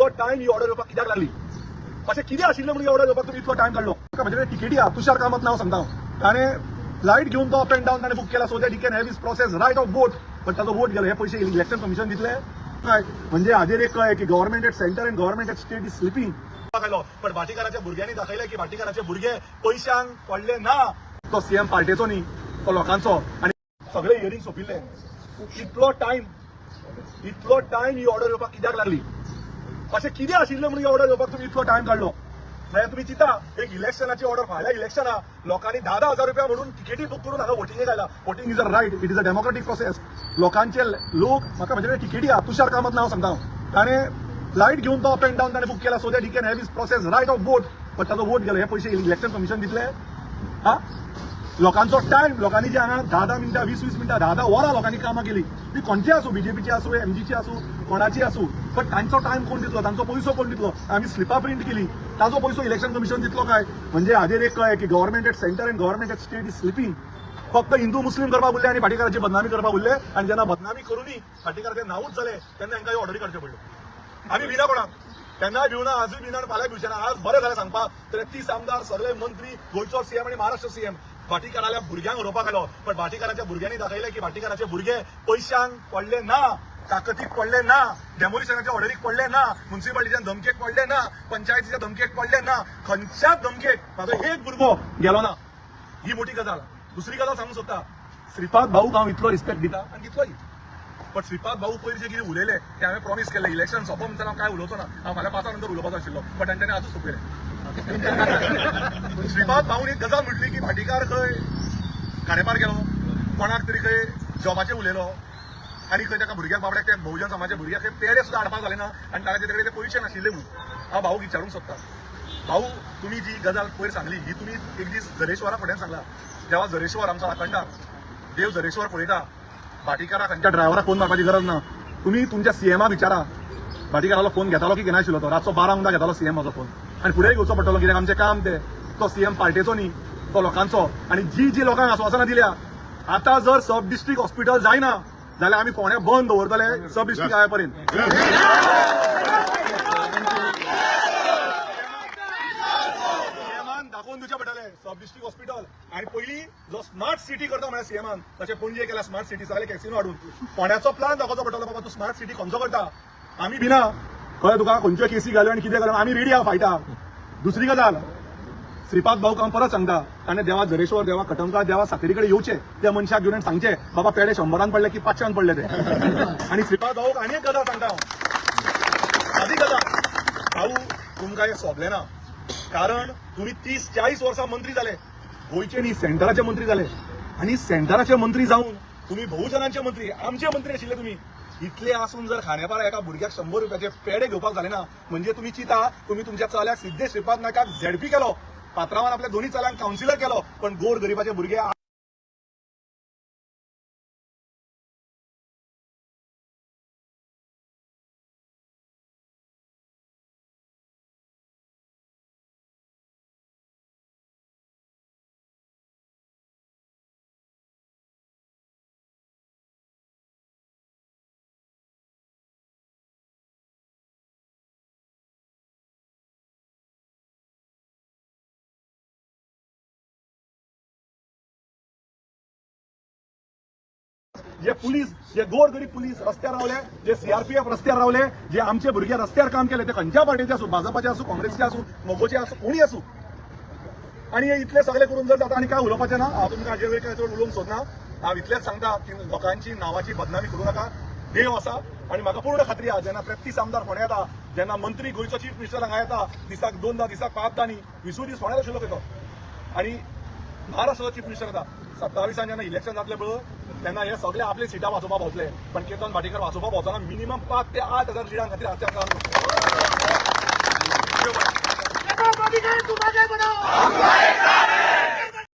इतको टाइम ही ऑर्डर येवपाक कित्याक लागली अशें कितें आशिल्लें म्हणून ऑर्डर येवपाक तुमी इतको टाइम काडलो म्हणजे टिकेटी आहा तुषार कामत नांव सांगता ताणें लाईट घेवन तो अप एंड डावन ताणें बूक केला so that he can have his process right of vote पण ताजो वोट गेलो हे पयशे इलेक्शन कमिशन दितले काय म्हणजे हाजेर एक कळ्ळें की government at centre and government at state is sleeping पण भाटीकाराच्या भुरग्यांनी दाखयलें की भाटीकाराचे भुरगे पयशांक पडले ना तो सीएम पार्टीचो न्ही तो लोकांचो आणि सगळे हियरिंग सोंपिल्ले इतलो टाइम ही ऑर्डर येवपाक कित्याक लागली अशें कितें आशिल्लें म्हणून ऑर्डर येवपाक तुमी इतलो टाइम काडलो म्हणजे तुम्ही चिंता एक इलेक्शनाची ऑर्डर फाल्यां इलेक्शना लोकांनी 10,000 रुपया म्हणून तिकेटी बुक करून हांगा वोटिंगेक आयला voting is a right it is a democratic process लोकांचे लोक म्हाका म्हणजे टिकेटी आहा तुषार कामत नांव सांगता ताणें लाईट घेवन तो अप एंड डावन ताणें बूक केला so that he can have his process right of vote पण ताजो वोट गेलो हे पयशे इलेक्शन कमिशन दितले हा लोकांचो टाइम लोकांनी जे हांगा 10 मिनटां 20 मिनटां 10 वरां लोकांनी कामां केली ती खंयची आसूं बीजेपीची आसूं एमजीची आसूं कोणाची आसूं पण तांचो टाइम कोण दितलो तांचो पयसो कोण दितलो आमी स्लिपां प्रिंट केली ताजो पयसो इलेक्शन कमिशन दितलो काय म्हणजे हाजेर एक कळ्ळें की government at centre and government at state is sleeping फक्त हिंदू मुस्लिम करपाक उरले आनी भाटीकाराची बदनामी करपाक उरले आनी जेन्ना बदनामी करूनय भाटीकाराचें नांवूच जालें तेन्ना तांकां ऑर्डरी काडच्यो पडल्यो आमी भिना कोणाक तेन्नाय भिवना आजूय भिना आनी फाल्यां भिवचेना आज बरें जालें सांगपाक 33 आमदार सगळे मंत्री गोंयचो सीएम आनी महाराष्ट्र सीएम भाटीकाराल्या भुरग्यांक उरोवपाक आयलो पण भाटीकाराच्या भुरग्यांनी दाखयलें की भाटीकाराचे भुरगे पयशांक पडले ना ताकतीक पडले ना डेमोलिशनाच्या ऑर्डरीक पडले ना म्युन्सिपालिटीच्या धमकेक पडले ना पंचायतीच्या धमकेक पडले ना खंयच्याच धमकेक म्हाजो एक भुरगो गेलो ना ही मोठी गजाल दुसरी गजाल सांगूंक सोदता श्रीपाद भाऊक हांव इतलो रिस्पेक्ट दिता आनी तितलोय पण श्रीपाद भाऊ पयर जे कितें उलयले ते हांवें प्रॉमिस केलें इलेक्शन सोंपो म्हणटा हांव काय उलोवचो ना हांव फाल्यां 5 नंतर उलोवपाचो आशिल्लो बट तांच्यानी आजूच सोंपयलें श्रीपाद भाऊन एक गजाल म्हटली की भाटीकार खंय खाडेपार गेलो कोणाक तरी खंय जॉबाचेर उलयलो आनी खंय ताका भुरग्याक बाबड्याक ते बहुजन समाजाच्या भुरग्याक खंय पेडे सुद्दां हाडपाक जाले ना आनी ताचे कडेन ते पयशे नाशिल्ले म्हणून हांव भाऊक विचारूंक सोदता भाऊ तुम्ही जी गजाल पयर सांगली ही तुम्ही एक दीस झरेश्वरा फुड्यान सांगला जेव्हा झरेश्वर आमचो आखंडा देव झरेश्वर पळयता भाटीकाराक खंयच्या ड्रायव्हराक फोन मारपाची गरज ना तुम्ही तुमच्या सीएमाक विचारा भाटीकारालो फोन घेतालो की घेनाशिल्लो तो रातचो 12 म्हणटा घेतालो सीएम म्हाजो फोन आनी फुडें घेवचो पडटलो कित्याक आमचें काम ते तो सीएम पार्टीचो न्ही तो लोकांचो आनी जी लोकांक आश्वासनां दिल्या आतां जर सब डिस्ट्रिक्ट हॉस्पिटल जायना जाल्यार आमी फोंड्या बंद दवरतले सब डिस्ट्रिक्ट आया पर्यंत दाखोवन दिवचे पडटले सब डिस्ट्रिक्ट हॉस्पिटल आणि पहिली जो स्मार्ट सिटी करता म्हळ्यार सीएमान तशें पणजे केला स्मार्ट सिटी सगळे कॅसिनो हाडून फोंड्याचो प्लान दाखोवचो पडटलो बाबा तूं स्मार्ट सिटी खंयचो करता आमी भिना कळ्ळें तुका खंयच्यो केसी घाल्यो आनी कितें घाल्यो आमी रेडी आहा फायटा दुसरी गजाल श्रीपाद भाऊक हांव परत सांगता ताणें देवा झरेश्वर देवा कटमकार देवा साखरी कडेन येवचें त्या मनशाक घेवन सांगचें बाबा पेडे 100 पडले की 500 पडले ते आनी श्रीपाद भाऊक आनी एक गजाल सांगता हांव आदी गजाल भाऊ तुमकां हें सोबलें ना कारण तुम्ही 30-40 वर्सां मंत्री जाले गोंयचे न्ही सेंटराचे मंत्री जाले आनी सेंटराचे मंत्री जावन तुम्ही बहुजनांचे मंत्री आमचे मंत्री आशिल्ले तुम्ही इतले आसून जर खाण्यापारा एका भुरग्याक 100 रुपयाचे पेडे घेवपाक जाले ना म्हणजे तुम्ही चिता तुम्ही तुमच्या चल्याक सिद्धेश श्रीपाद नायकाक झेडपी केलो पात्रांवान आपल्या दोन्ही चल्यांक कावन्सिलर केलो पण गोर गरिबाचे भुरगे जे पुलीस जे गोरगरीब पुलीस रस्त्यार रावले जे सीआरपीएफ रस्त्यार रावले जे आमचे भुरगे रस्त्यार काम केले ते खंयच्या पार्टीचे आसूं भाजपाचे आसूं काँग्रेसचे आसूं मोगोचे आसूं कोणी आसूं आणि हे इतले सगळे करून जर जाता आनी काय उलोवपाचें ना हांव तुमकां हाजेर चड उलोवंक सोदना हांव इतलेंच सांगता की लोकांची नांवाची बदनामी करूं नाका देव आसा आनी म्हाका पूर्ण खात्री आहा जेन्ना 33 आमदार फोंड्या येता जेन्ना मंत्री गोंयचो चीफ मिनिस्टर हांगा येता दिसाक 2 दिसाक 5 न्ही 20 दीस फोंड्यार आशिल्लो तेजो आनी महाराष्ट्राचो चीफ मिनिस्टर येता 27 जेन्ना इलेक्शन जातलें पळय तेन्ना हे सगळे आपले सिटां वाचोवपाक पावतले पण केतन भाटीकर वाचोवपाक पावतना मिनिमम 5 ते 8,000 सिटां खातीर हांव काम करता